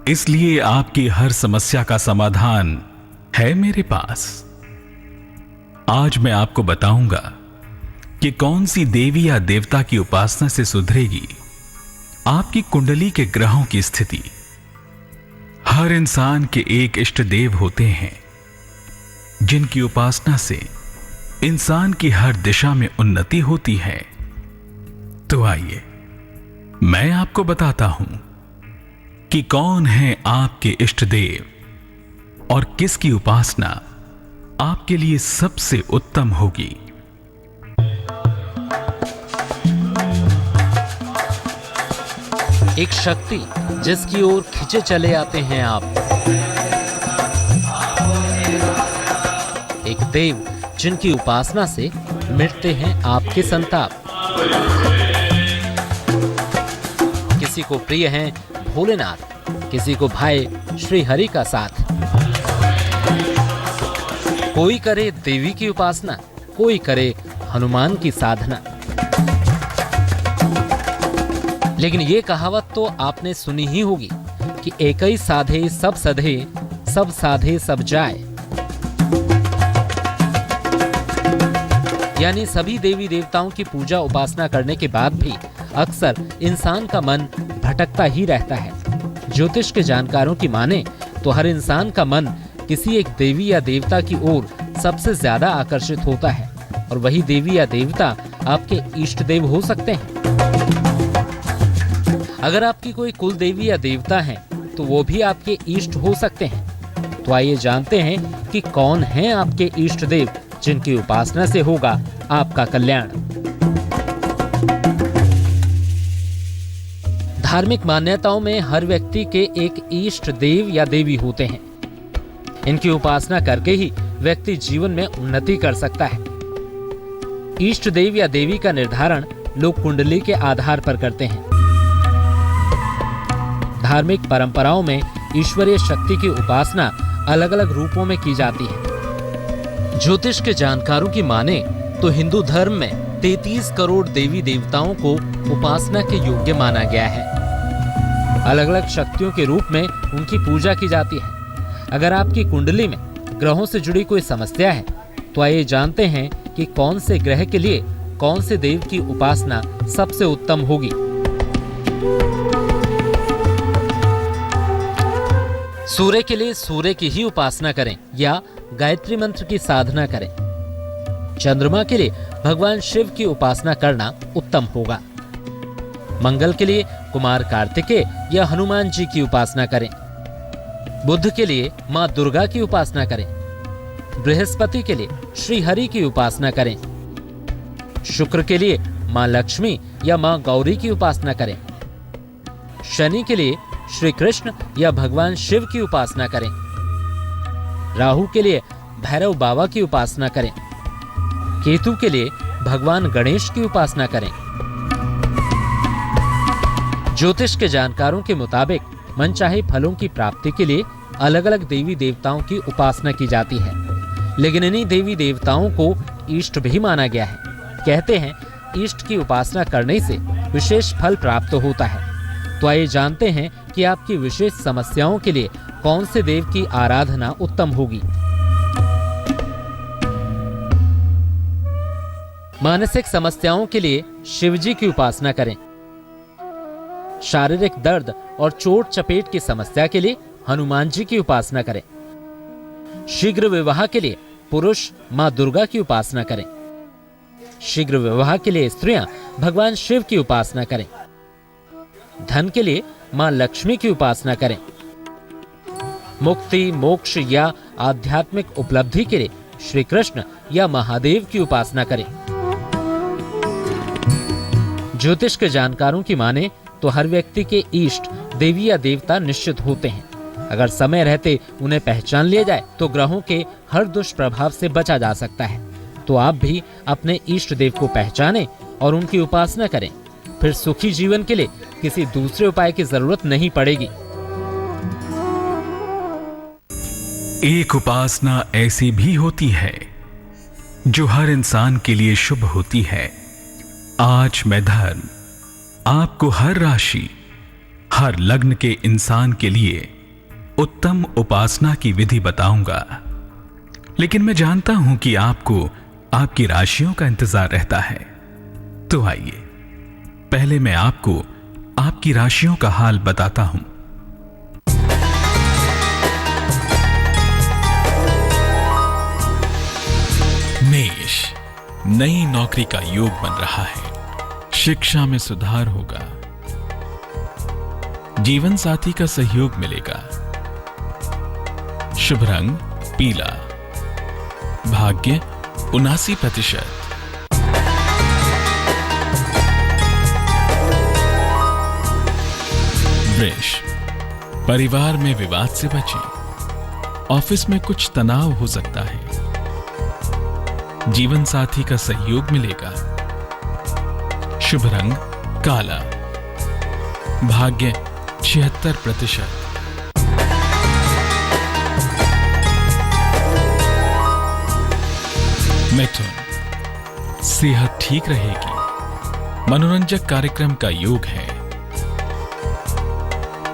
इसलिए आपकी हर समस्या का समाधान है मेरे पास। आज मैं आपको बताऊंगा कि कौन सी देवी या देवता की उपासना से सुधरेगी आपकी कुंडली के ग्रहों की स्थिति। हर इंसान के एक इष्ट देव होते हैं जिनकी उपासना से इंसान की हर दिशा में उन्नति होती है। तो आइए मैं आपको बताता हूं कि कौन है आपके इष्ट देव और किसकी उपासना आपके लिए सबसे उत्तम होगी। एक शक्ति जिसकी ओर खिंचे चले आते हैं आप, एक देव जिनकी उपासना से मिटते हैं आपके संताप। किसी को प्रिय हैं भोलेनाथ, किसी को भाई श्री हरि का साथ। कोई करे देवी की उपासना, कोई करे हनुमान की साधना। लेकिन ये कहावत तो आपने सुनी ही होगी कि एक ही साधे सब सधे, सब साधे सब जाए। यानी सभी देवी देवताओं की पूजा उपासना करने के बाद भी अक्सर इंसान का मन भटकता ही रहता है। ज्योतिष के जानकारों की माने तो हर इंसान का मन किसी एक देवी या देवता की ओर सबसे ज्यादा आकर्षित होता है, और वही देवी या देवता आपके इष्ट देव हो सकते हैं। अगर आपकी कोई कुल देवी या देवता है तो वो भी आपके इष्ट हो सकते हैं। तो आइए जानते हैं कि कौन है आपके इष्ट देव जिनकी उपासना से होगा आपका कल्याण। धार्मिक मान्यताओं में हर व्यक्ति के एक इष्ट देव या देवी होते हैं। इनकी उपासना करके ही व्यक्ति जीवन में उन्नति कर सकता है। इष्ट देव या देवी का निर्धारण लोग कुंडली के आधार पर करते हैं। धार्मिक परंपराओं में ईश्वरीय शक्ति की उपासना अलग अलग रूपों में की जाती है। ज्योतिष के जानकारों की माने तो हिंदू धर्म में 33 करोड़ देवी देवताओं को उपासना के योग्य माना गया है। अलग अलग शक्तियों के रूप में उनकी पूजा की जाती है। अगर आपकी कुंडली में ग्रहों से जुड़ी कोई समस्या है तो आइए जानते हैं कि कौन से ग्रह के लिए कौन से देव की उपासना सबसे उत्तम होगी। सूर्य के लिए सूर्य की ही उपासना करें या गायत्री मंत्र की साधना करें। चंद्रमा के लिए भगवान शिव की उपासना करना उत्तम होगा। मंगल के लिए कुमार कार्तिकेय या हनुमान जी की उपासना करें। बुध के लिए मां दुर्गा की उपासना करें। बृहस्पति के लिए श्री हरि की उपासना करें। शुक्र के लिए मां लक्ष्मी या मां गौरी की उपासना करें। शनि के लिए श्री कृष्ण या भगवान शिव की उपासना करें। राहु के लिए भैरव बाबा की उपासना करें। केतु के लिए भगवान गणेश की उपासना करें। ज्योतिष के जानकारों के मुताबिक मनचाहे फलों की प्राप्ति के लिए अलग अलग देवी देवताओं की उपासना की जाती है, लेकिन इन्हीं देवी देवताओं को इष्ट भी माना गया है। कहते हैं इष्ट की उपासना करने से विशेष फल प्राप्त होता है। तो आइए जानते हैं कि आपकी विशेष समस्याओं के लिए कौन से देव की आराधना उत्तम होगी। मानसिक समस्याओं के लिए शिवजी की उपासना करें। शारीरिक दर्द और चोट चपेट की समस्या के लिए हनुमान जी की उपासना करें। शीघ्र विवाह के लिए पुरुष मां दुर्गा की उपासना करें। शीघ्र विवाह के लिए स्त्रियां भगवान शिव की उपासना करें। धन के लिए मां लक्ष्मी की उपासना करें। मुक्ति मोक्ष या आध्यात्मिक उपलब्धि के लिए श्री कृष्ण या महादेव की उपासना करें। ज्योतिष के जानकारों की माने तो हर व्यक्ति के इष्ट देवी या देवता निश्चित होते हैं। अगर समय रहते उन्हें पहचान लिया जाए तो ग्रहों के हर दुष्प्रभाव से बचा जा सकता है। तो आप भी अपने इष्ट देव को पहचानें और उनकी उपासना करें, फिर सुखी जीवन के लिए किसी दूसरे उपाय की जरूरत नहीं पड़ेगी। एक उपासना ऐसी भी होती है जो हर इंसान के लिए शुभ होती है। आज मैं धर्म आपको हर राशि, हर लग्न के इंसान के लिए उत्तम उपासना की विधि बताऊंगा, लेकिन मैं जानता हूं कि आपको आपकी राशियों का इंतजार रहता है। तो आइए पहले मैं आपको आपकी राशियों का हाल बताता हूं। मेष, नई नौकरी का योग बन रहा है। शिक्षा में सुधार होगा। जीवन साथी का सहयोग मिलेगा। शुभ रंग पीला। भाग्य 79%। वृष, परिवार में विवाद से बचें। ऑफिस में कुछ तनाव हो सकता है। जीवन साथी का सहयोग मिलेगा। शुभ रंग काला। भाग्य 76%। मिथुन, सेहत ठीक रहेगी। मनोरंजक कार्यक्रम का योग है।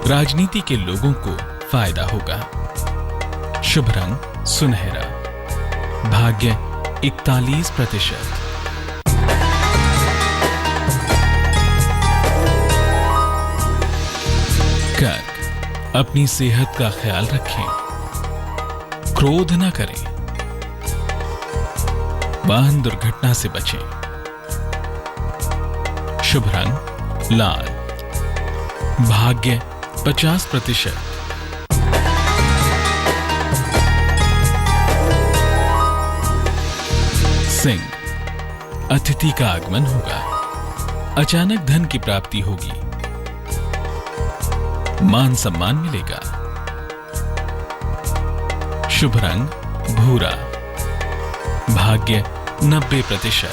राजनीति के लोगों को फायदा होगा। शुभ रंग सुनहरा। भाग्य 41%। कर्क, अपनी सेहत का ख्याल रखें। क्रोध न करें। वाहन दुर्घटना से बचें। शुभ रंग लाल। भाग्य 50%। सिंह, अतिथि का आगमन होगा। अचानक धन की प्राप्ति होगी। मान सम्मान मिलेगा। शुभ रंग भूरा। भाग्य 90%।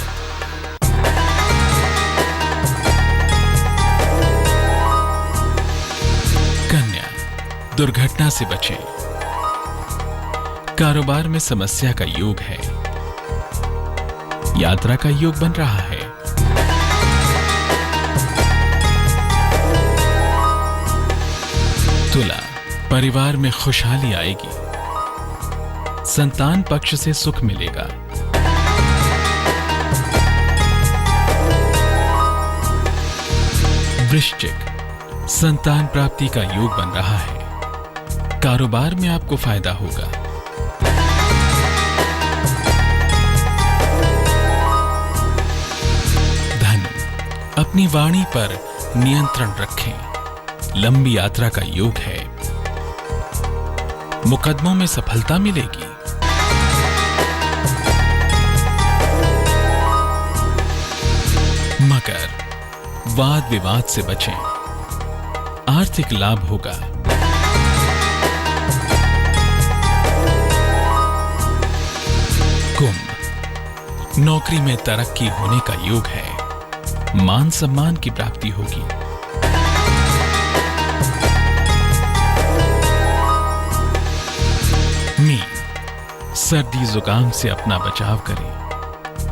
कन्या, दुर्घटना से बचें। कारोबार में समस्या का योग है। यात्रा का योग बन रहा है। तुला, परिवार में खुशहाली आएगी। संतान पक्ष से सुख मिलेगा। वृश्चिक, संतान प्राप्ति का योग बन रहा है। कारोबार में आपको फायदा होगा। धनु, अपनी वाणी पर नियंत्रण रखें। लंबी यात्रा का योग है। मुकदमों में सफलता मिलेगी। मकर, वाद विवाद से बचें। आर्थिक लाभ होगा। कुंभ, नौकरी में तरक्की होने का योग है। मान सम्मान की प्राप्ति होगी। मीन, सर्दी जुकाम से अपना बचाव करें।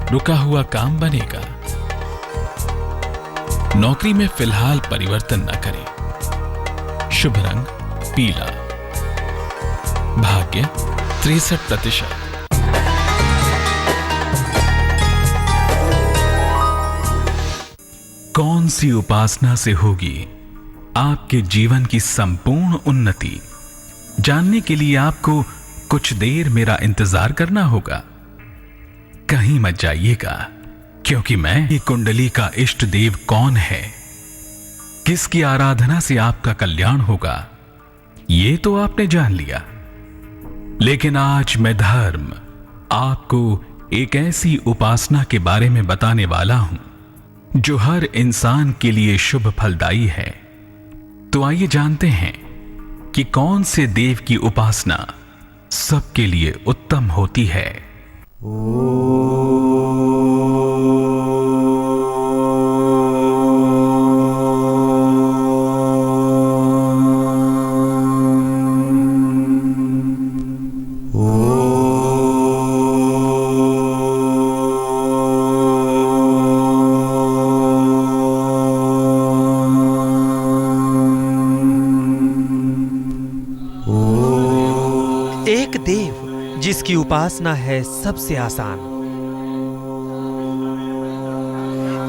रुका हुआ काम बनेगा। नौकरी में फिलहाल परिवर्तन न करें। शुभ रंग पीला। भाग्य 63%। कौन सी उपासना से होगी आपके जीवन की संपूर्ण उन्नति? जानने के लिए आपको कुछ देर मेरा इंतजार करना होगा। कहीं मत जाइएगा, क्योंकि मैं ये कुंडली का इष्ट देव कौन है, किसकी आराधना से आपका कल्याण होगा, ये तो आपने जान लिया। लेकिन आज मैं धर्म आपको एक ऐसी उपासना के बारे में बताने वाला हूं जो हर इंसान के लिए शुभ फलदायी है। तो आइए जानते हैं कि कौन से देव की उपासना सबके लिए उत्तम होती है। Oh एक देव जिसकी उपासना है सबसे आसान।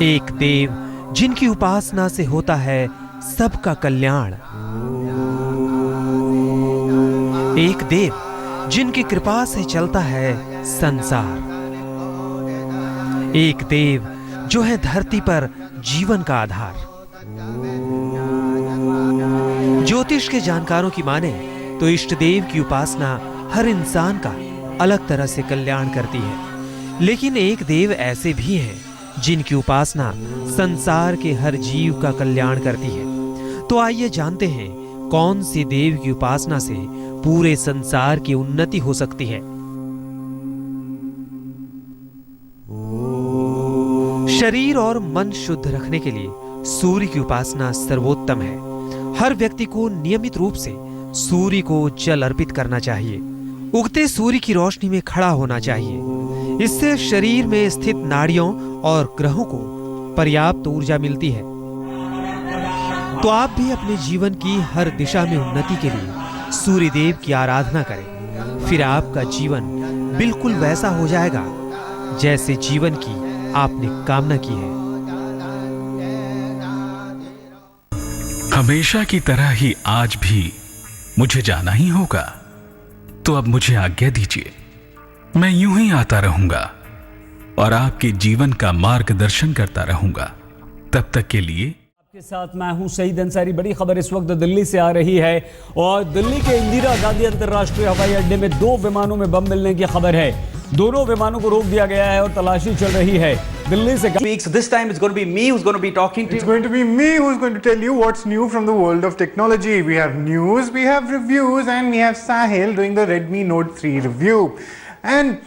एक देव जिनकी उपासना से होता है सबका कल्याण। एक देव जिनकी कृपा से चलता है संसार। एक देव जो है धरती पर जीवन का आधार। ज्योतिष के जानकारों की माने तो इष्ट देव की उपासना हर इंसान का अलग तरह से कल्याण करती है, लेकिन एक देव ऐसे भी हैं जिनकी उपासना संसार के हर जीव का कल्याण करती है। तो आइए जानते हैं कौन सी देव की उपासना से पूरे संसार की उन्नति हो सकती है। शरीर और मन शुद्ध रखने के लिए सूर्य की उपासना सर्वोत्तम है। हर व्यक्ति को नियमित रूप से सूर्य को जल अर्पित करना चाहिए। उगते सूर्य की रोशनी में खड़ा होना चाहिए। इससे शरीर में स्थित नाड़ियों और ग्रहों को पर्याप्त ऊर्जा मिलती है। तो आप भी अपने जीवन की हर दिशा में उन्नति के लिए सूर्य देव की आराधना करें। फिर आपका जीवन बिल्कुल वैसा हो जाएगा जैसे जीवन की आपने कामना की है। हमेशा की तरह ही आज भी मुझे जाना ही होगा, तो अब मुझे आज्ञा दीजिए। मैं यूं ही आता रहूंगा और आपके जीवन का मार्गदर्शन करता रहूंगा। तब तक के लिए आपके साथ मैं हूं सईद अंसारी। बड़ी खबर इस वक्त दिल्ली से आ रही है और दिल्ली के इंदिरा गांधी अंतर्राष्ट्रीय हवाई अड्डे में 2 विमानों में बम मिलने की खबर है। दोनों विमानों को रोक दिया गया है और तलाशी चल रही है। दिल्ली से So this time it's going to be me who's going to be talking to you. It's going to be me who's going to tell you what's new from the world of technology. We have news, we have reviews, and we have Sahil doing the Redmi Note 3 review. And